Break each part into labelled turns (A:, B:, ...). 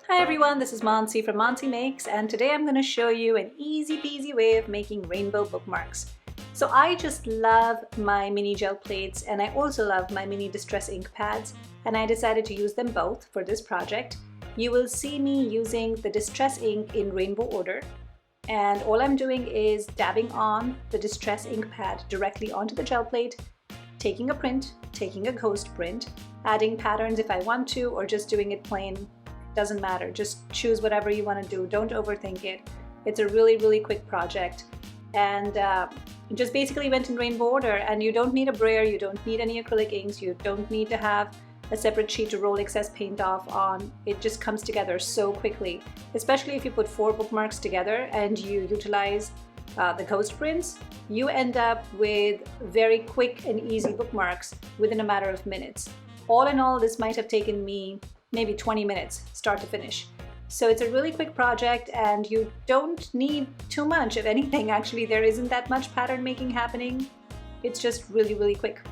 A: Hi everyone, this is Mansi from Mansi Makes, and today I'm going to show you an easy peasy way of making rainbow bookmarks. So I just love my mini gel plates and I also love my mini distress ink pads, and I decided to use them both for this project. You will see me using the distress ink in rainbow order, and all I'm doing is dabbing on the distress ink pad directly onto the gel plate, taking a print, taking a ghost print, adding patterns if I want to, or just doing it plain. Doesn't matter, just choose whatever you want to do. Don't overthink it. It's a really quick project, and just basically went in rainbow order. And you don't need a brayer, you don't need any acrylic inks, you don't need to have a separate sheet to roll excess paint off on. It just comes together so quickly, especially if you put 4 bookmarks together and you utilize the ghost prints. You end up with very quick and easy bookmarks within a matter of minutes. All in all, this might have taken me maybe 20 minutes start to finish. So it's a really quick project and you don't need too much of anything. Actually, there isn't that much pattern making happening. It's just really quick.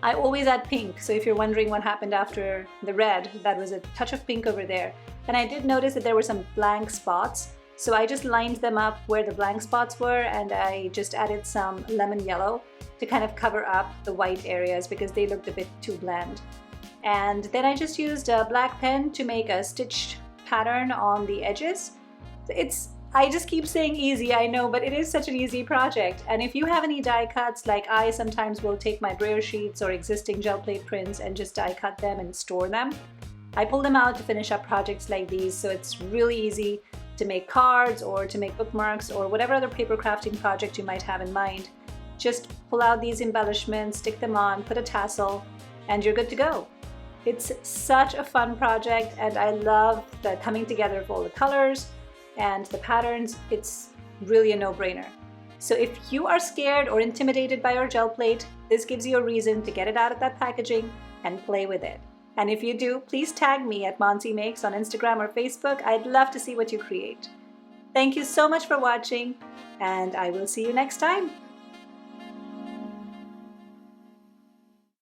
A: I always add pink, so if you're wondering what happened after the red, that was a touch of pink over there. And I did notice that there were some blank spots, so I just lined them up where the blank spots were, and I just added some lemon yellow to kind of cover up the white areas because they looked a bit too bland. And then I just used a black pen to make a stitched pattern on the edges. I just keep saying easy, I know, but it is such an easy project. And if you have any die cuts, like I sometimes will take my brayer sheets or existing gel plate prints and just die cut them and store them. I pull them out to finish up projects like these, so it's really easy to make cards or to make bookmarks or whatever other paper crafting project you might have in mind. Just pull out these embellishments, stick them on, put a tassel, and you're good to go. It's such a fun project, and I love the coming together of all the colors and the patterns. It's really a no-brainer. So if you are scared or intimidated by your gel plate, this gives you a reason to get it out of that packaging and play with it. And if you do, please tag me at Mansi Makes on Instagram or Facebook. I'd love to see what you create. Thank you so much for watching, and I will see you next time.